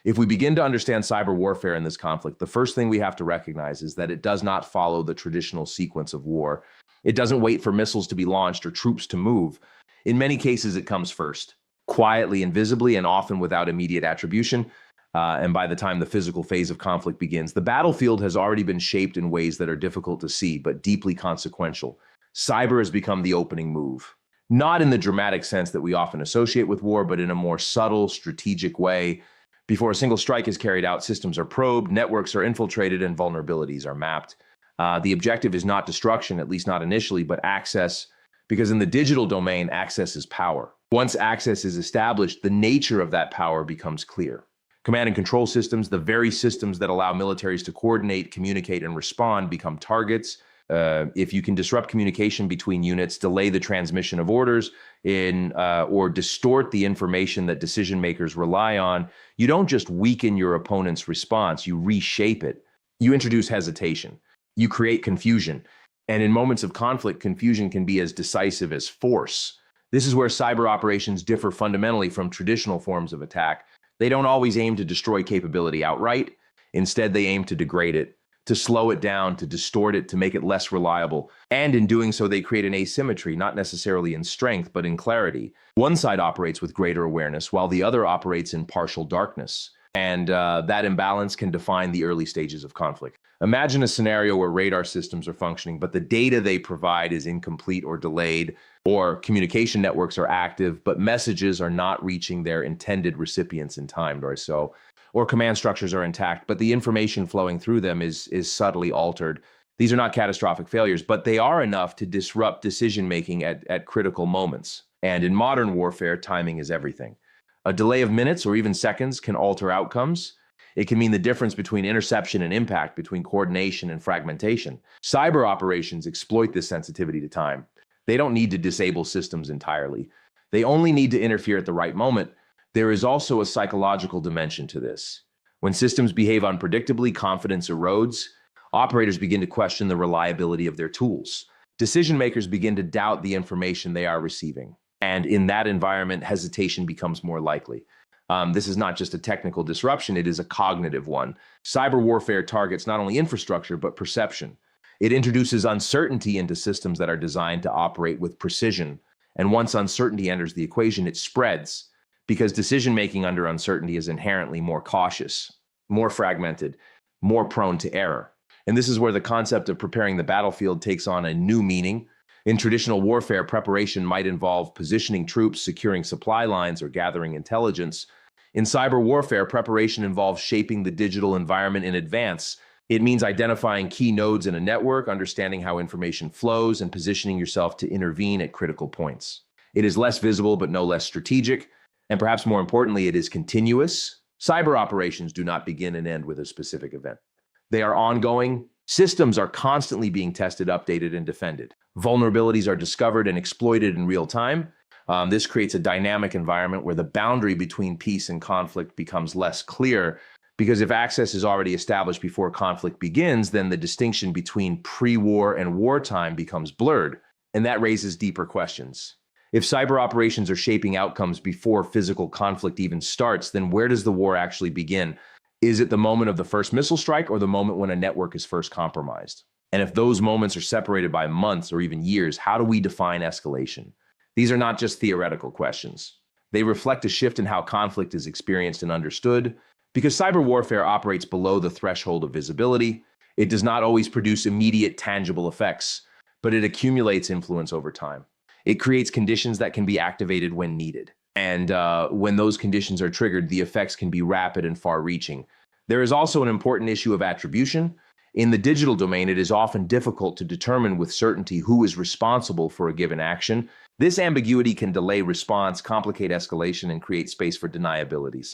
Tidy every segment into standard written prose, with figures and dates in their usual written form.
If we begin to understand cyber warfare in this conflict, the first thing we have to recognize is that it does not follow the traditional sequence of war. It doesn't wait for missiles to be launched or troops to move. In many cases, it comes first, quietly and visibly, and often without immediate attribution. And by the time the physical phase of conflict begins, the battlefield has already been shaped in ways that are difficult to see, but deeply consequential. Cyber has become the opening move. Not in the dramatic sense that we often associate with war, but in a more subtle, strategic way. Before a single strike is carried out, systems are probed, networks are infiltrated, and vulnerabilities are mapped. The objective is not destruction, at least not initially, but access, because in the digital domain, access is power. Once access is established, the nature of that power becomes clear. Command and control systems, the very systems that allow militaries to coordinate, communicate, and respond, become targets. If you can disrupt communication between units, delay the transmission of orders, or distort the information that decision makers rely on, you don't just weaken your opponent's response, you reshape it. You introduce hesitation. You create confusion. And in moments of conflict, confusion can be as decisive as force. This is where cyber operations differ fundamentally from traditional forms of attack. They don't always aim to destroy capability outright. Instead, they aim to degrade it, to slow it down, to distort it, to make it less reliable. And in doing so, they create an asymmetry, not necessarily in strength, but in clarity. One side operates with greater awareness, while the other operates in partial darkness. And that imbalance can define the early stages of conflict. Imagine a scenario where radar systems are functioning, but the data they provide is incomplete or delayed, or communication networks are active, but messages are not reaching their intended recipients in time, or command structures are intact, but the information flowing through them is subtly altered. These are not catastrophic failures, but they are enough to disrupt decision-making at critical moments. And in modern warfare, timing is everything. A delay of minutes or even seconds can alter outcomes. It can mean the difference between interception and impact, between coordination and fragmentation. Cyber operations exploit this sensitivity to time. They don't need to disable systems entirely. They only need to interfere at the right moment. There is also a psychological dimension to this. When systems behave unpredictably, confidence erodes. Operators begin to question the reliability of their tools. Decision makers begin to doubt the information they are receiving. And in that environment, hesitation becomes more likely. This is not just a technical disruption, it is a cognitive one. Cyber warfare targets not only infrastructure, but perception. It introduces uncertainty into systems that are designed to operate with precision. And once uncertainty enters the equation, it spreads, because decision-making under uncertainty is inherently more cautious, more fragmented, more prone to error. And this is where the concept of preparing the battlefield takes on a new meaning. In traditional warfare, preparation might involve positioning troops, securing supply lines, or gathering intelligence. In cyber warfare, preparation involves shaping the digital environment in advance. It means identifying key nodes in a network, understanding how information flows, and positioning yourself to intervene at critical points. It is less visible, but no less strategic. And perhaps more importantly, it is continuous. Cyber operations do not begin and end with a specific event. They are ongoing. Systems are constantly being tested, updated, and defended. Vulnerabilities are discovered and exploited in real time. This creates a dynamic environment where the boundary between peace and conflict becomes less clear, because if access is already established before conflict begins, then the distinction between pre-war and wartime becomes blurred, and that raises deeper questions. If cyber operations are shaping outcomes before physical conflict even starts, then where does the war actually begin? Is it the moment of the first missile strike, or the moment when a network is first compromised? And if those moments are separated by months or even years, how do we define escalation? These are not just theoretical questions. They reflect a shift in how conflict is experienced and understood. Because cyber warfare operates below the threshold of visibility, it does not always produce immediate tangible effects, but it accumulates influence over time. It creates conditions that can be activated when needed. And when those conditions are triggered, the effects can be rapid and far-reaching. There is also an important issue of attribution. In the digital domain, it is often difficult to determine with certainty who is responsible for a given action. This ambiguity can delay response, complicate escalation, and create space for deniability.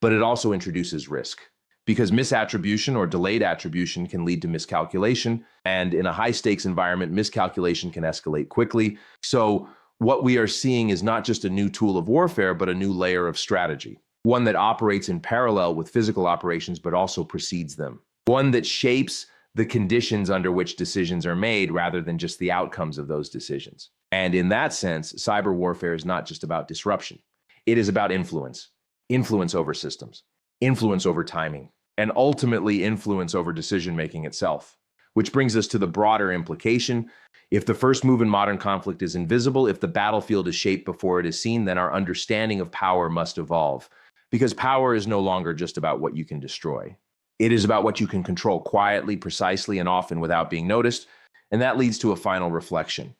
But it also introduces risk, because misattribution or delayed attribution can lead to miscalculation. And in a high-stakes environment, miscalculation can escalate quickly. So what we are seeing is not just a new tool of warfare, but a new layer of strategy. One that operates in parallel with physical operations, but also precedes them. One that shapes the conditions under which decisions are made rather than just the outcomes of those decisions. And in that sense, cyber warfare is not just about disruption. It is about influence over systems, influence over timing, and ultimately influence over decision-making itself. Which brings us to the broader implication. If the first move in modern conflict is invisible, if the battlefield is shaped before it is seen, then our understanding of power must evolve. Because power is no longer just about what you can destroy. It is about what you can control quietly, precisely, and often without being noticed. And that leads to a final reflection.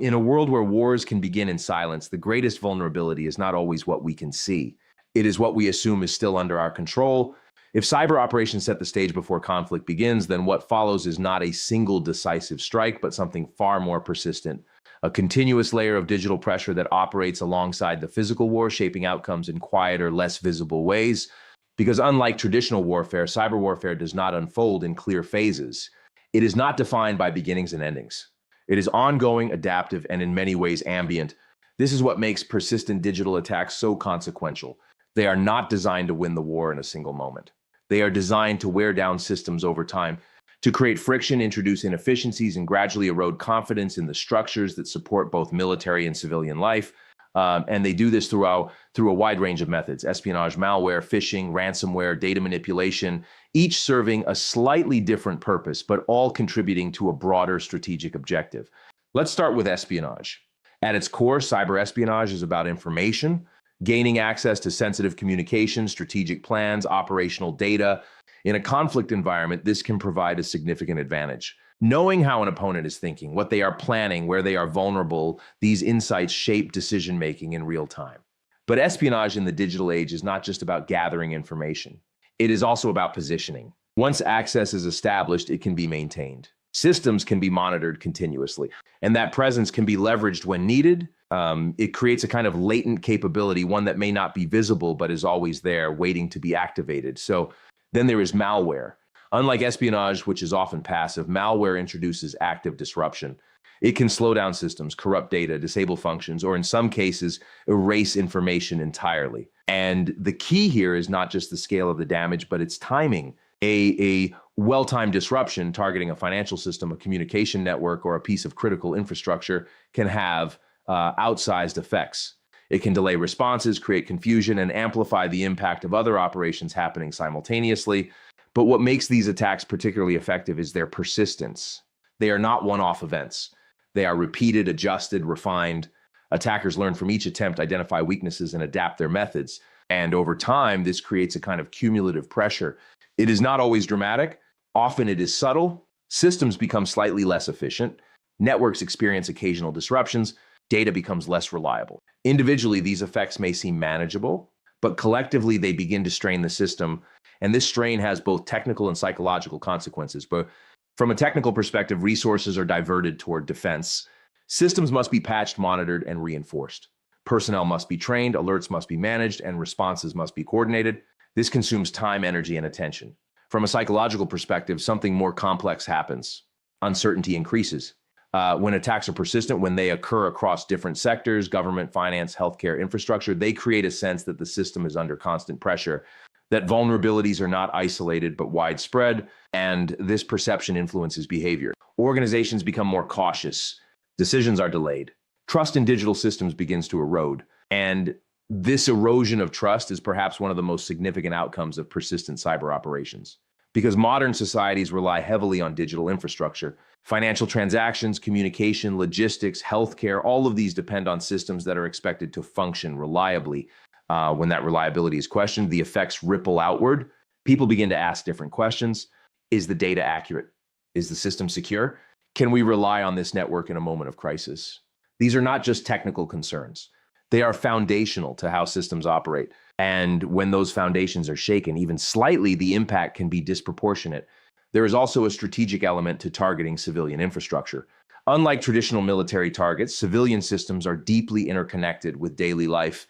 In a world where wars can begin in silence, the greatest vulnerability is not always what we can see. It is what we assume is still under our control. If cyber operations set the stage before conflict begins, then what follows is not a single decisive strike, but something far more persistent. A continuous layer of digital pressure that operates alongside the physical war, shaping outcomes in quieter, less visible ways. Because unlike traditional warfare, cyber warfare does not unfold in clear phases. It is not defined by beginnings and endings. It is ongoing, adaptive, and in many ways ambient. This is what makes persistent digital attacks so consequential. They are not designed to win the war in a single moment. They are designed to wear down systems over time, to create friction, introduce inefficiencies, and gradually erode confidence in the structures that support both military and civilian life. And they do this through a wide range of methods: espionage, malware, phishing, ransomware, data manipulation, each serving a slightly different purpose, but all contributing to a broader strategic objective. Let's start with espionage. At its core, cyber espionage is about information, gaining access to sensitive communication, strategic plans, operational data. In a conflict environment, this can provide a significant advantage. Knowing how an opponent is thinking, what they are planning, where they are vulnerable, these insights shape decision-making in real time. But espionage in the digital age is not just about gathering information. It is also about positioning. Once access is established, it can be maintained. Systems can be monitored continuously, and that presence can be leveraged when needed. It creates a kind of latent capability, one that may not be visible, but is always there, waiting to be activated. So then there is malware. Unlike espionage, which is often passive, malware introduces active disruption. It can slow down systems, corrupt data, disable functions, or in some cases, erase information entirely. And the key here is not just the scale of the damage, but its timing. A well-timed disruption targeting a financial system, a communication network, or a piece of critical infrastructure can have outsized effects. It can delay responses, create confusion, and amplify the impact of other operations happening simultaneously. But what makes these attacks particularly effective is their persistence. They are not one-off events. They are repeated, adjusted, refined. Attackers learn from each attempt, identify weaknesses, and adapt their methods. And over time, this creates a kind of cumulative pressure. It is not always dramatic. Often it is subtle. Systems become slightly less efficient. Networks experience occasional disruptions. Data becomes less reliable. Individually, these effects may seem manageable, but collectively they begin to strain the system. And this strain has both technical and psychological consequences. But from a technical perspective, resources are diverted toward defense. Systems must be patched, monitored, and reinforced. Personnel must be trained, alerts must be managed, and responses must be coordinated. This consumes time, energy, and attention. From a psychological perspective, something more complex happens. Uncertainty increases. When attacks are persistent, when they occur across different sectors, government, finance, healthcare, infrastructure, they create a sense that the system is under constant pressure, that vulnerabilities are not isolated but widespread, and this perception influences behavior. Organizations become more cautious. Decisions are delayed. Trust in digital systems begins to erode. And this erosion of trust is perhaps one of the most significant outcomes of persistent cyber operations. Because modern societies rely heavily on digital infrastructure. Financial transactions, communication, logistics, healthcare, all of these depend on systems that are expected to function reliably. When that reliability is questioned, the effects ripple outward. People begin to ask different questions. Is the data accurate? Is the system secure? Can we rely on this network in a moment of crisis? These are not just technical concerns. They are foundational to how systems operate. And when those foundations are shaken, even slightly, the impact can be disproportionate. There is also a strategic element to targeting civilian infrastructure. Unlike traditional military targets, civilian systems are deeply interconnected with daily life.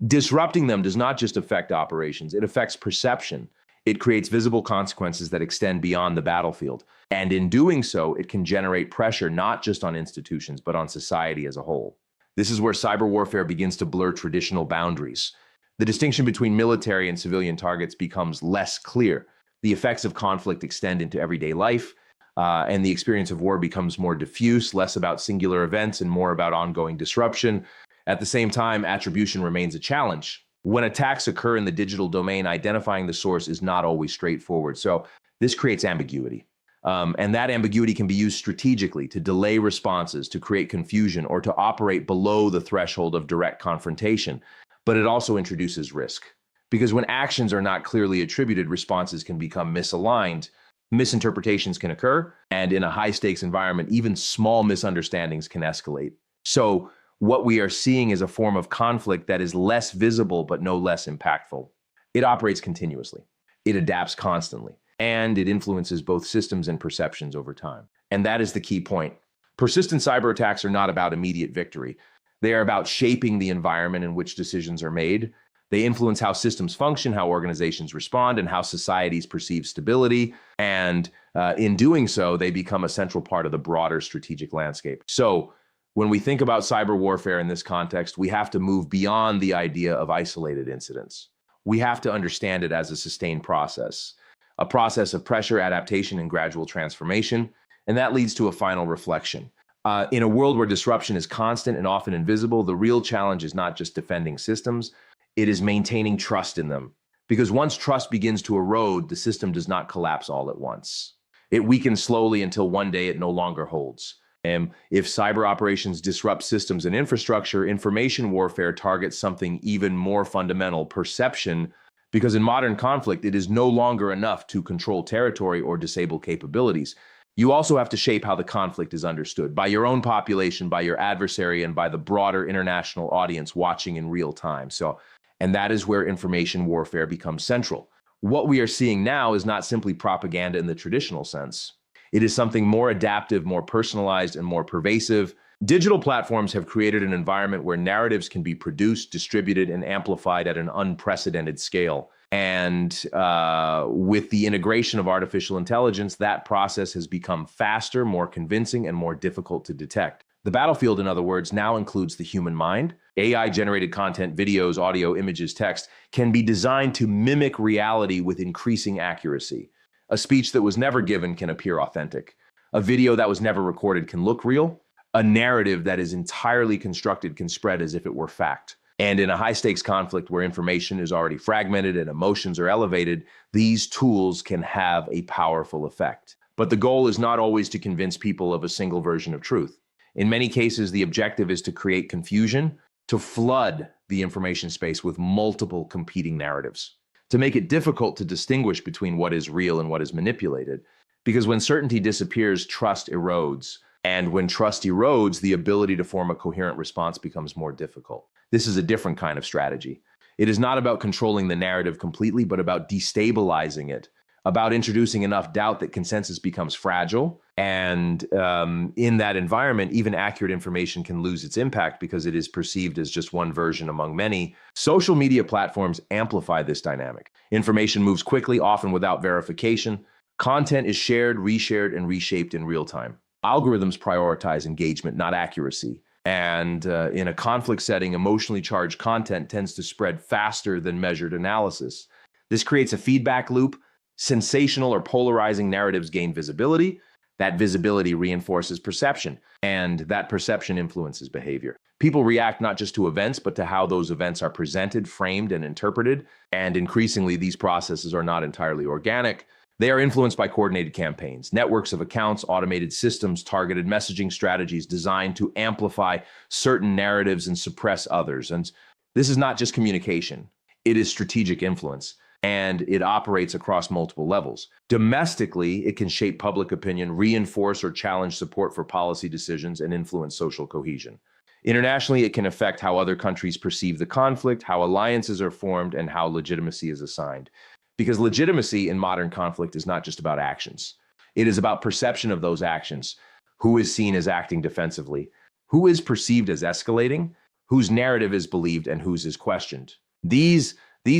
Disrupting them does not just affect operations, it affects perception. It creates visible consequences that extend beyond the battlefield. And in doing so, it can generate pressure not just on institutions, but on society as a whole. This is where cyber warfare begins to blur traditional boundaries. The distinction between military and civilian targets becomes less clear. The effects of conflict extend into everyday life, and the experience of war becomes more diffuse, less about singular events and more about ongoing disruption. At the same time, attribution remains a challenge. When attacks occur in the digital domain, identifying the source is not always straightforward. So this creates ambiguity. And that ambiguity can be used strategically to delay responses, to create confusion, or to operate below the threshold of direct confrontation. But it also introduces risk. Because when actions are not clearly attributed, responses can become misaligned, misinterpretations can occur, and in a high-stakes environment, even small misunderstandings can escalate. So what we are seeing is a form of conflict that is less visible but no less impactful. It operates continuously. It adapts constantly. And it influences both systems and perceptions over time. And that is the key point. Persistent cyber attacks are not about immediate victory. They are about shaping the environment in which decisions are made. They influence how systems function, how organizations respond, and how societies perceive stability. And in doing so, they become a central part of the broader strategic landscape. So when we think about cyber warfare in this context, we have to move beyond the idea of isolated incidents. We have to understand it as a sustained process, a process of pressure, adaptation, and gradual transformation. And that leads to a final reflection. In a world where disruption is constant and often invisible, the real challenge is not just defending systems, it is maintaining trust in them. Because once trust begins to erode, the system does not collapse all at once. It weakens slowly until one day it no longer holds. And if cyber operations disrupt systems and infrastructure, information warfare targets something even more fundamental: perception. Because in modern conflict, it is no longer enough to control territory or disable capabilities. You also have to shape how the conflict is understood by your own population, by your adversary, and by the broader international audience watching in real time. And that is where information warfare becomes central. What we are seeing now is not simply propaganda in the traditional sense. It is something more adaptive, more personalized, and more pervasive. Digital platforms have created an environment where narratives can be produced, distributed, and amplified at an unprecedented scale. And with the integration of artificial intelligence, that process has become faster, more convincing, and more difficult to detect. The battlefield, in other words, now includes the human mind. AI-generated content, videos, audio, images, text can be designed to mimic reality with increasing accuracy. A speech that was never given can appear authentic. A video that was never recorded can look real. A narrative that is entirely constructed can spread as if it were fact. And in a high-stakes conflict where information is already fragmented and emotions are elevated, these tools can have a powerful effect. But the goal is not always to convince people of a single version of truth. In many cases, the objective is to create confusion, to flood the information space with multiple competing narratives, to make it difficult to distinguish between what is real and what is manipulated. Because when certainty disappears, trust erodes. And when trust erodes, the ability to form a coherent response becomes more difficult. This is a different kind of strategy. It is not about controlling the narrative completely, but about destabilizing it, about introducing enough doubt that consensus becomes fragile. And in that environment, even accurate information can lose its impact because it is perceived as just one version among many. Social media platforms amplify this dynamic. Information moves quickly, often without verification. Content is shared, reshared, and reshaped in real time. Algorithms prioritize engagement, not accuracy. And in a conflict setting, emotionally charged content tends to spread faster than measured analysis. This creates a feedback loop. Sensational or polarizing narratives gain visibility. That visibility reinforces perception, and that perception influences behavior. People react not just to events, but to how those events are presented, framed, and interpreted. And increasingly, these processes are not entirely organic. They are influenced by coordinated campaigns, networks of accounts, automated systems, targeted messaging strategies designed to amplify certain narratives and suppress others. And this is not just communication. It is strategic influence, and it operates across multiple levels. Domestically, it can shape public opinion, reinforce or challenge support for policy decisions, and influence social cohesion. Internationally, it can affect how other countries perceive the conflict, how alliances are formed, and how legitimacy is assigned. Because legitimacy in modern conflict is not just about actions. It is about perception of those actions. Who is seen as acting defensively? Who is perceived as escalating? Whose narrative is believed and whose is questioned? These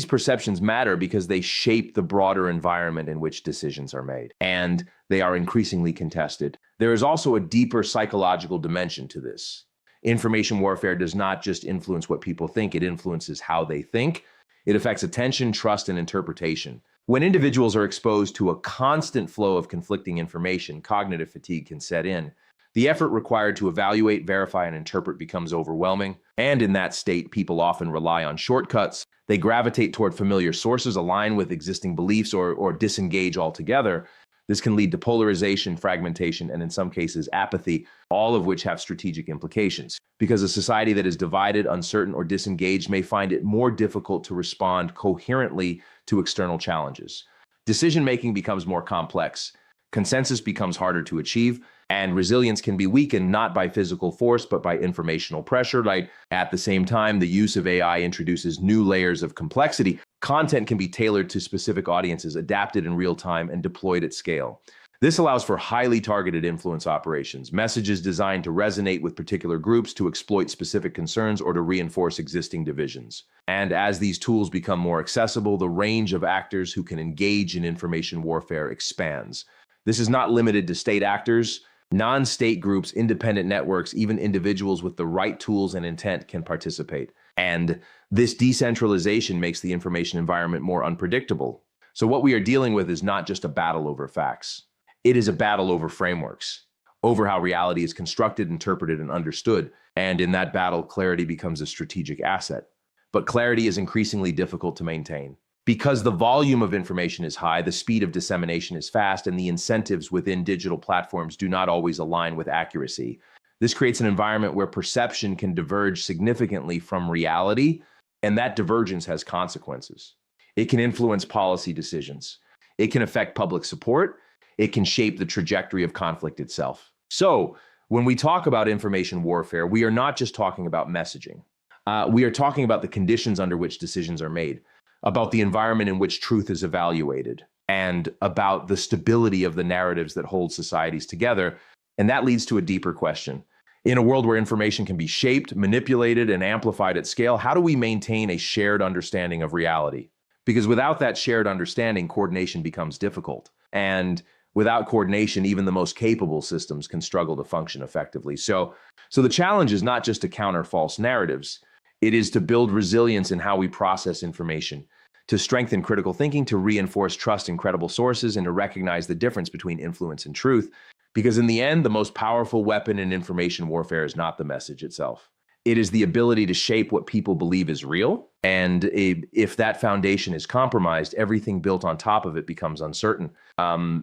perceptions matter because they shape the broader environment in which decisions are made, and they are increasingly contested. There is also a deeper psychological dimension to this. Information warfare does not just influence what people think, it influences how they think. It affects attention, trust, and interpretation. When individuals are exposed to a constant flow of conflicting information, cognitive fatigue can set in. The effort required to evaluate, verify, and interpret becomes overwhelming, and in that state, people often rely on shortcuts. They gravitate toward familiar sources, align with existing beliefs, or disengage altogether. This can lead to polarization, fragmentation, and in some cases, apathy, all of which have strategic implications. Because a society that is divided, uncertain, or disengaged may find it more difficult to respond coherently to external challenges. Decision-making becomes more complex, consensus becomes harder to achieve, and resilience can be weakened not by physical force, but by informational pressure. Like, at the same time, the use of AI introduces new layers of complexity. Content can be tailored to specific audiences, adapted in real time, and deployed at scale. This allows for highly targeted influence operations, messages designed to resonate with particular groups, to exploit specific concerns, or to reinforce existing divisions. And as these tools become more accessible, the range of actors who can engage in information warfare expands. This is not limited to state actors. Non-state groups, independent networks, even individuals with the right tools and intent can participate. And this decentralization makes the information environment more unpredictable. So what we are dealing with is not just a battle over facts. It is a battle over frameworks, over how reality is constructed, interpreted, and understood. And in that battle, clarity becomes a strategic asset. But clarity is increasingly difficult to maintain. Because the volume of information is high, the speed of dissemination is fast, and the incentives within digital platforms do not always align with accuracy. This creates an environment where perception can diverge significantly from reality, and that divergence has consequences. It can influence policy decisions. It can affect public support. It can shape the trajectory of conflict itself. So, when we talk about information warfare, we are not just talking about messaging. We are talking about the conditions under which decisions are made, about the environment in which truth is evaluated, and about the stability of the narratives that hold societies together. And that leads to a deeper question. In a world where information can be shaped, manipulated, and amplified at scale, how do we maintain a shared understanding of reality? Because without that shared understanding, coordination becomes difficult. And without coordination, even the most capable systems can struggle to function effectively. So the challenge is not just to counter false narratives. It is to build resilience in how we process information, to strengthen critical thinking, to reinforce trust in credible sources, and to recognize the difference between influence and truth. Because in the end, the most powerful weapon in information warfare is not the message itself. It is the ability to shape what people believe is real. And if that foundation is compromised, everything built on top of it becomes uncertain.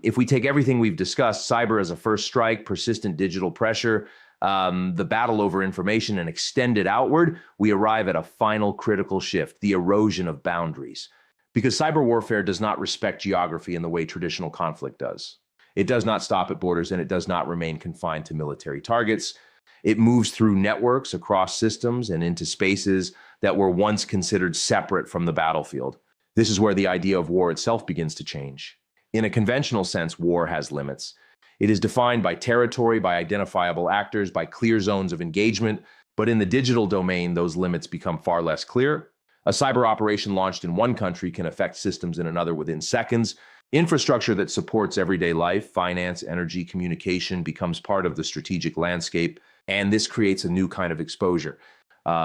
If we take everything we've discussed, cyber as a first strike, persistent digital pressure, the battle over information, and extend it outward, we arrive at a final critical shift, the erosion of boundaries. Because cyber warfare does not respect geography in the way traditional conflict does. It does not stop at borders, and it does not remain confined to military targets. It moves through networks, across systems, and into spaces that were once considered separate from the battlefield. This is where the idea of war itself begins to change. In a conventional sense, war has limits. It is defined by territory, by identifiable actors, by clear zones of engagement. But in the digital domain, those limits become far less clear. A cyber operation launched in one country can affect systems in another within seconds. Infrastructure that supports everyday life, finance, energy, communication becomes part of the strategic landscape, and this creates a new kind of exposure.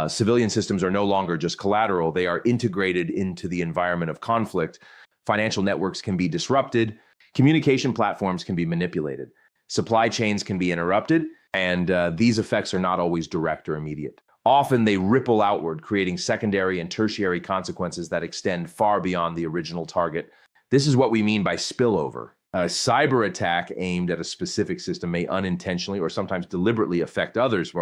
Civilian systems are no longer just collateral, they are integrated into the environment of conflict. Financial networks can be disrupted, communication platforms can be manipulated, supply chains can be interrupted, and these effects are not always direct or immediate. Often they ripple outward, creating secondary and tertiary consequences that extend far beyond the original target. This is what we mean by spillover. A cyber attack aimed at a specific system may unintentionally or sometimes deliberately affect others,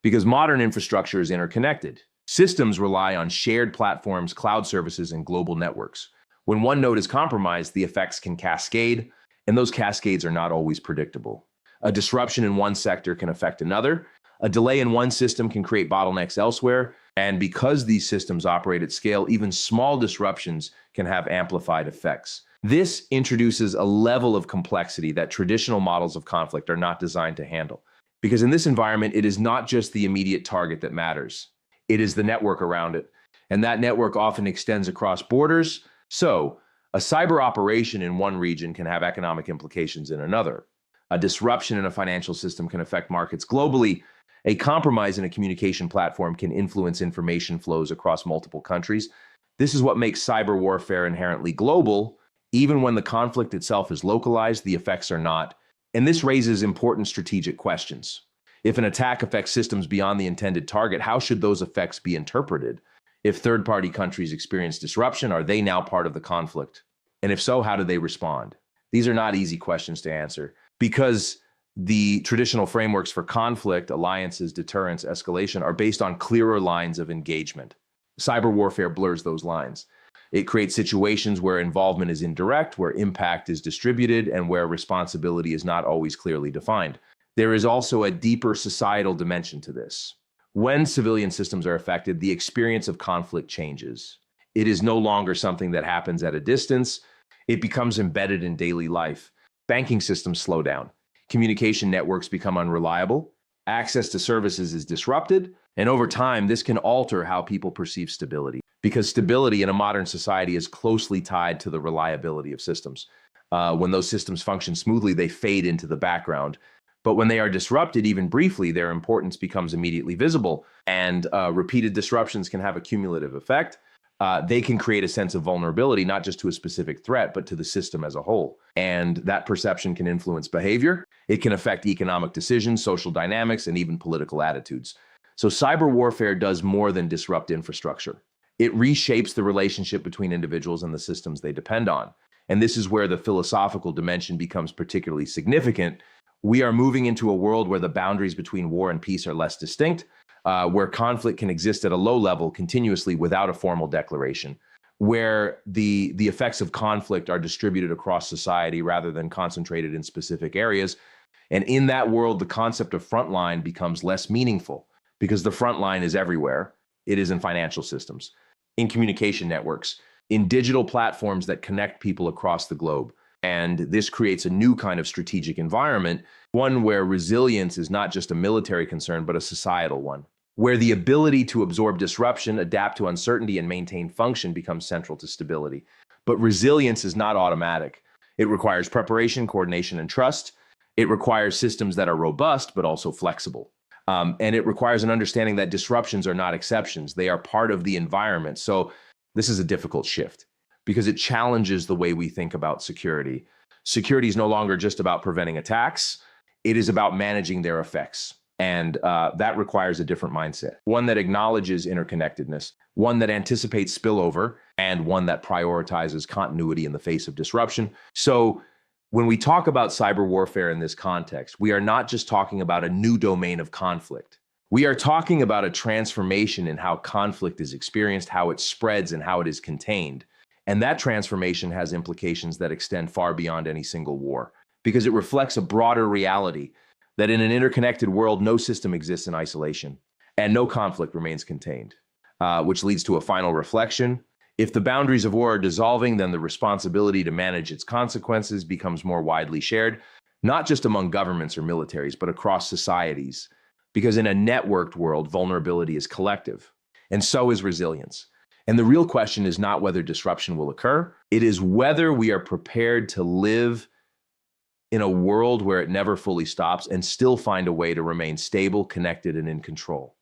because modern infrastructure is interconnected. Systems rely on shared platforms, cloud services, and global networks. When one node is compromised, the effects can cascade, and those cascades are not always predictable. A disruption in one sector can affect another. A delay in one system can create bottlenecks elsewhere. And because these systems operate at scale, even small disruptions can have amplified effects. This introduces a level of complexity that traditional models of conflict are not designed to handle. Because in this environment, it is not just the immediate target that matters. It is the network around it. And that network often extends across borders. So, a cyber operation in one region can have economic implications in another. A disruption in a financial system can affect markets globally. A compromise in a communication platform can influence information flows across multiple countries. This is what makes cyber warfare inherently global. Even when the conflict itself is localized, the effects are not. And this raises important strategic questions. If an attack affects systems beyond the intended target, how should those effects be interpreted? If third-party countries experience disruption, are they now part of the conflict? And if so, how do they respond? These are not easy questions to answer because the traditional frameworks for conflict, alliances, deterrence, escalation are based on clearer lines of engagement. Cyber warfare blurs those lines. It creates situations where involvement is indirect, where impact is distributed, and where responsibility is not always clearly defined. There is also a deeper societal dimension to this. When civilian systems are affected, the experience of conflict changes. It is no longer something that happens at a distance. It becomes embedded in daily life. Banking systems slow down. Communication networks become unreliable. Access to services is disrupted. And over time, this can alter how people perceive stability, because stability in a modern society is closely tied to the reliability of systems. When those systems function smoothly, they fade into the background. But when they are disrupted, even briefly, their importance becomes immediately visible, and repeated disruptions can have a cumulative effect. They can create a sense of vulnerability, not just to a specific threat, but to the system as a whole. And that perception can influence behavior. It can affect economic decisions, social dynamics, and even political attitudes. So cyber warfare does more than disrupt infrastructure. It reshapes the relationship between individuals and the systems they depend on. And this is where the philosophical dimension becomes particularly significant. We are moving into a world where the boundaries between war and peace are less distinct, where conflict can exist at a low level continuously without a formal declaration, where the effects of conflict are distributed across society rather than concentrated in specific areas. And in that world, the concept of frontline becomes less meaningful because the frontline is everywhere. It is in financial systems, in communication networks, in digital platforms that connect people across the globe. And this creates a new kind of strategic environment, one where resilience is not just a military concern, but a societal one, where the ability to absorb disruption, adapt to uncertainty, and maintain function becomes central to stability. But resilience is not automatic. It requires preparation, coordination, and trust. It requires systems that are robust, but also flexible. And it requires an understanding that disruptions are not exceptions. They are part of the environment. So this is a difficult shift, because it challenges the way we think about security. Security is no longer just about preventing attacks. It is about managing their effects. And that requires a different mindset, one that acknowledges interconnectedness, one that anticipates spillover, and one that prioritizes continuity in the face of disruption. So when we talk about cyber warfare in this context, we are not just talking about a new domain of conflict. We are talking about a transformation in how conflict is experienced, how it spreads, and how it is contained. And that transformation has implications that extend far beyond any single war, because it reflects a broader reality that in an interconnected world, no system exists in isolation and no conflict remains contained, which leads to a final reflection. If the boundaries of war are dissolving, then the responsibility to manage its consequences becomes more widely shared, not just among governments or militaries, but across societies. Because in a networked world, vulnerability is collective, and so is resilience. And the real question is not whether disruption will occur. It is whether we are prepared to live in a world where it never fully stops and still find a way to remain stable, connected, and in control.